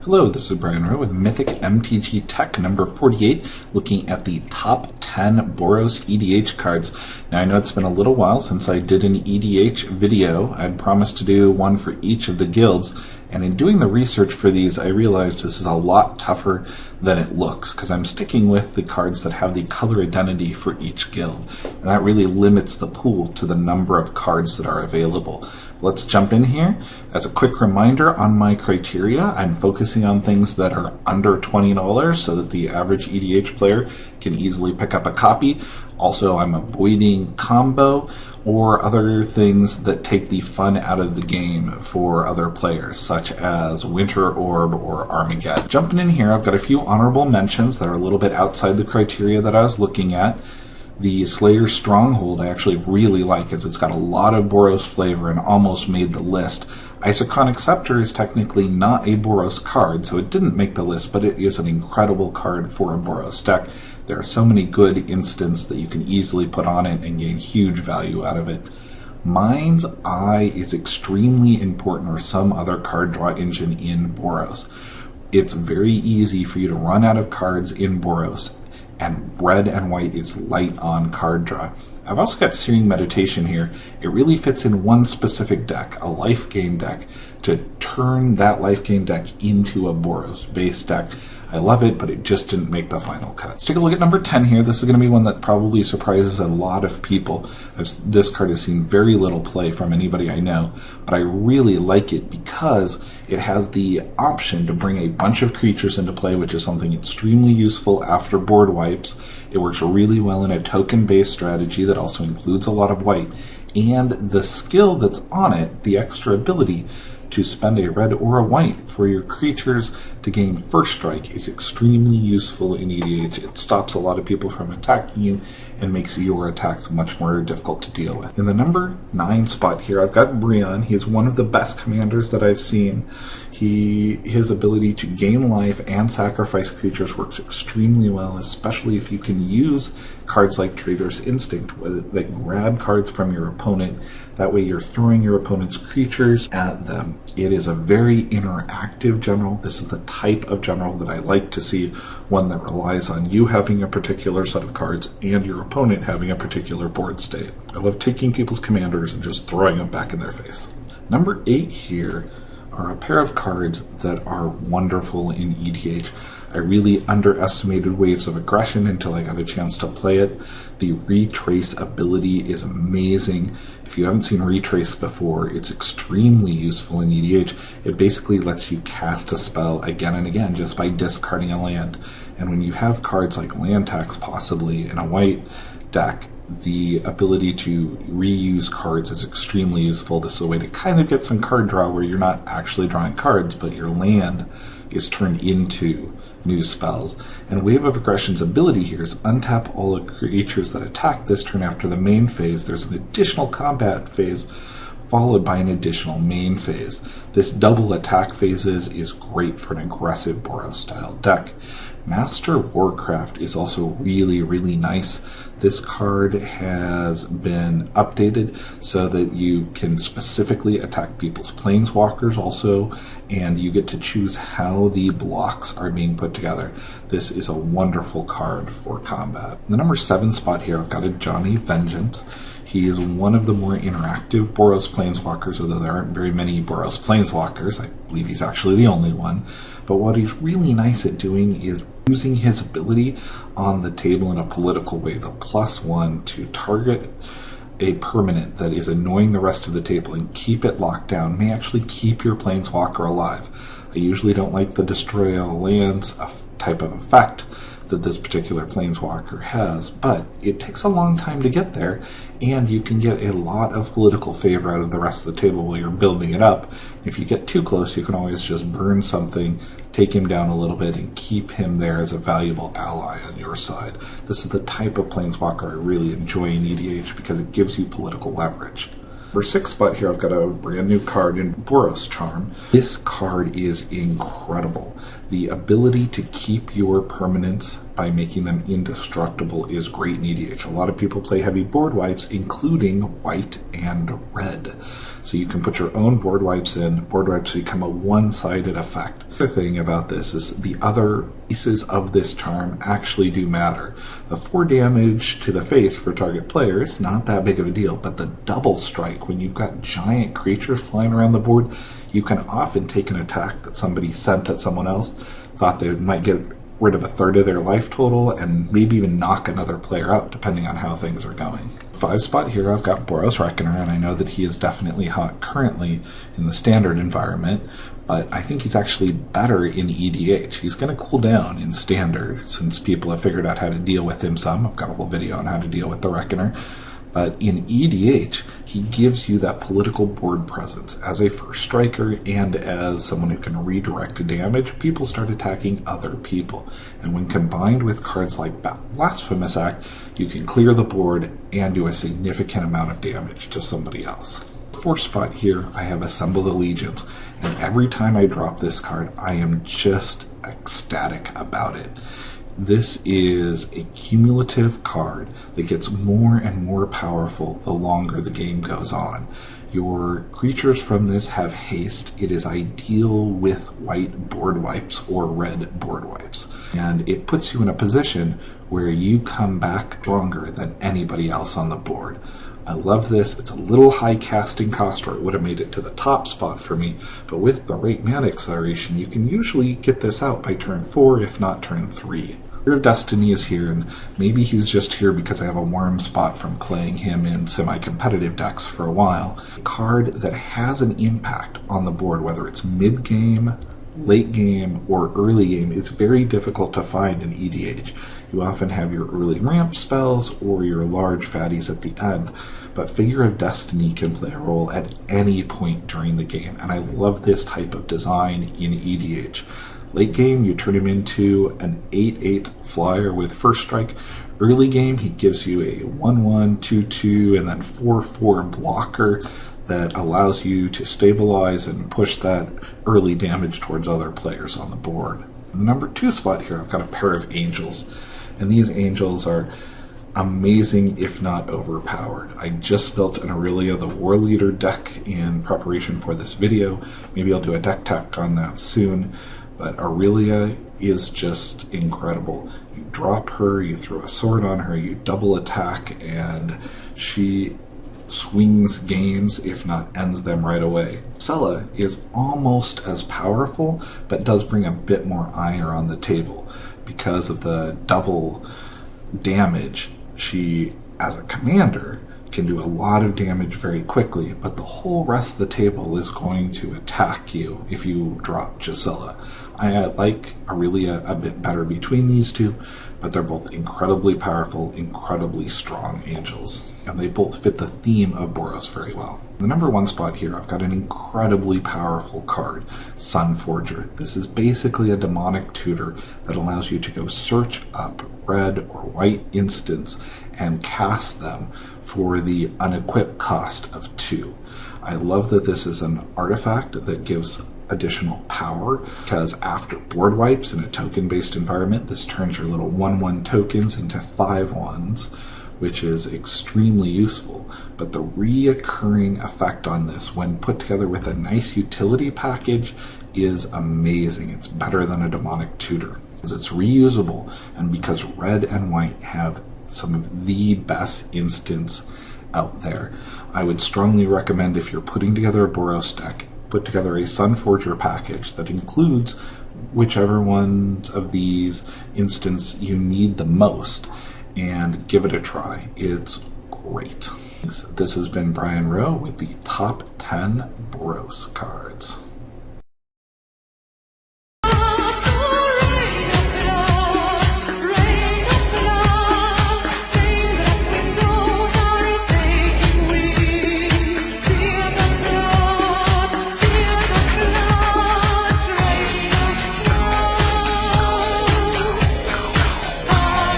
Hello, this is Brion with Mythic MTG Tech number 48, looking at the top 10 Boros EDH cards. Now I know it's been a little while since I did an EDH video. I'd promised to do one for each of the guilds, and in doing the research for these I realized this is a lot tougher than it looks, because I'm sticking with the cards that have the color identity for each guild, and that really limits the pool to the number of cards that are available. Let's jump in here. As a quick reminder on my criteria, I'm focusing on things that are under $20 so that the average EDH player can easily pick up a copy. Also, I'm avoiding combo or other things that take the fun out of the game for other players, such as Winter Orb or Armageddon. Jumping in here, I've got a few honorable mentions that are a little bit outside the criteria that I was looking at. The Slayer's Stronghold I actually really like, as it's got a lot of Boros flavor and almost made the list. Isochronic Scepter is technically not a Boros card, so it didn't make the list, but it is an incredible card for a Boros deck. There are so many good instants that you can easily put on it and gain huge value out of it. Mind's Eye is extremely important, or some other card draw engine in Boros. It's very easy for you to run out of cards in Boros, and red and white is light on card draw. I've also got Searing Meditation here. It really fits in one specific deck, a life gain deck, to turn that life gain deck into a Boros base deck. I love it, but it just didn't make the final cut. Let's take a look at number 10 here. This is going to be one that probably surprises a lot of people. This card has seen very little play from anybody I know, but I really like it because it has the option to bring a bunch of creatures into play, which is something extremely useful after board wipes. It works really well in a token-based strategy that also includes a lot of white. And the skill that's on it, the extra ability to spend a red or a white for your creatures to gain first strike, is extremely useful in EDH. It stops a lot of people from attacking you and makes your attacks much more difficult to deal with. In the number 9 spot here, I've got Brion. He's one of the best commanders that I've seen. His ability to gain life and sacrifice creatures works extremely well, especially if you can use cards like Trader's Instinct that grab cards from your opponent. That way you're throwing your opponent's creatures at them. It is a very interactive general. This is the type of general that I like to see, one that relies on you having a particular set of cards and your opponent having a particular board state. I love taking people's commanders and just throwing them back in their face. Number 8 here are a pair of cards that are wonderful in EDH. I really underestimated Waves of Aggression until I got a chance to play it. The Retrace ability is amazing. If you haven't seen Retrace before, it's extremely useful in EDH. It basically lets you cast a spell again and again just by discarding a land. And when you have cards like Land Tax possibly in a white deck, the ability to reuse cards is extremely useful. This is a way to kind of get some card draw where you're not actually drawing cards, but your land is turned into new spells. And Wave of Aggression's ability here is untap all the creatures that attack this turn after the main phase. There's an additional combat phase followed by an additional main phase. This double attack phases is great for an aggressive Boros style deck. Master Warcraft is also really, really nice. This card has been updated so that you can specifically attack people's planeswalkers also, and you get to choose how the blocks are being put together. This is a wonderful card for combat. In the number 7 spot here, I've got Ajani Vengeant. He is one of the more interactive Boros Planeswalkers, although there aren't very many Boros Planeswalkers. I believe he's actually the only one. But what he's really nice at doing is using his ability on the table in a political way. The +1 to target a permanent that is annoying the rest of the table and keep it locked down may actually keep your Planeswalker alive. I usually don't like the Destroy All Lands type of effect that this particular Planeswalker has, but it takes a long time to get there, and you can get a lot of political favor out of the rest of the table while you're building it up. If you get too close, you can always just burn something, take him down a little bit, and keep him there as a valuable ally on your side. This is the type of Planeswalker I really enjoy in EDH because it gives you political leverage. For 6th spot here, I've got a brand new card in Boros Charm. This card is incredible. The ability to keep your permanents by making them indestructible is great in EDH. A lot of people play heavy board wipes, including white and red. So you can put your own board wipes in. Board wipes become a one-sided effect. The other thing about this is the other pieces of this charm actually do matter. The 4 damage to the face for target player is not that big of a deal, but the double strike, when you've got giant creatures flying around the board, you can often take an attack that somebody sent at someone else, thought they might get rid of a third of their life total, and maybe even knock another player out, depending on how things are going. 5 spot here, I've got Boros Reckoner, and I know that he is definitely hot currently in the standard environment, but I think he's actually better in EDH. He's going to cool down in standard, since people have figured out how to deal with him some. I've got a whole video on how to deal with the Reckoner. But in EDH, he gives you that political board presence. As a first striker and as someone who can redirect damage, people start attacking other people. And when combined with cards like Blasphemous Act, you can clear the board and do a significant amount of damage to somebody else. 4th spot here, I have Assemble the Legions. And every time I drop this card, I am just ecstatic about it. This is a cumulative card that gets more and more powerful the longer the game goes on. Your creatures from this have haste. It is ideal with white board wipes or red board wipes. And it puts you in a position where you come back stronger than anybody else on the board. I love this. It's a little high casting cost, or it would have made it to the top spot for me, but with the right mana acceleration, you can usually get this out by turn 4, if not turn 3. Fear of Destiny is here, and maybe he's just here because I have a warm spot from playing him in semi-competitive decks for a while. A card that has an impact on the board, whether it's mid-game, late game, or early game, is very difficult to find in EDH. You often have your early ramp spells or your large fatties at the end, but Figure of Destiny can play a role at any point during the game, and I love this type of design in EDH. Late game, you turn him into an 8/8 flyer with first strike. Early game, he gives you a 1/1, 2/2, and then 4/4 blocker that allows you to stabilize and push that early damage towards other players on the board. Number 2 spot here, I've got a pair of Angels, and these Angels are amazing, if not overpowered. I just built an Aurelia the War Leader deck in preparation for this video. Maybe I'll do a deck tech on that soon. But Aurelia is just incredible. You drop her, you throw a sword on her, you double attack, and she swings games, if not ends them right away. Scylla is almost as powerful, but does bring a bit more ire on the table. Because of the double damage, she, as a commander, can do a lot of damage very quickly, but the whole rest of the table is going to attack you if you drop Gisela. I like Aurelia a bit better between these two, but they're both incredibly powerful, incredibly strong Angels, and they both fit the theme of Boros very well. The number 1 spot here, I've got an incredibly powerful card, Sunforger. This is basically a demonic tutor that allows you to go search up red or white instants and cast them for the unequipped cost of 2. I love that this is an artifact that gives additional power, because after board wipes in a token-based environment, this turns your little 1/1 tokens into 5/1s, which is extremely useful. But the reoccurring effect on this, when put together with a nice utility package, is amazing. It's better than a demonic tutor, because it's reusable, and because red and white have some of the best instants out there. I would strongly recommend, if you're putting together a Boros deck, put together a Sunforger package that includes whichever ones of these instants you need the most, and give it a try. It's great. This has been Brian Rowe with the top 10 Boros cards.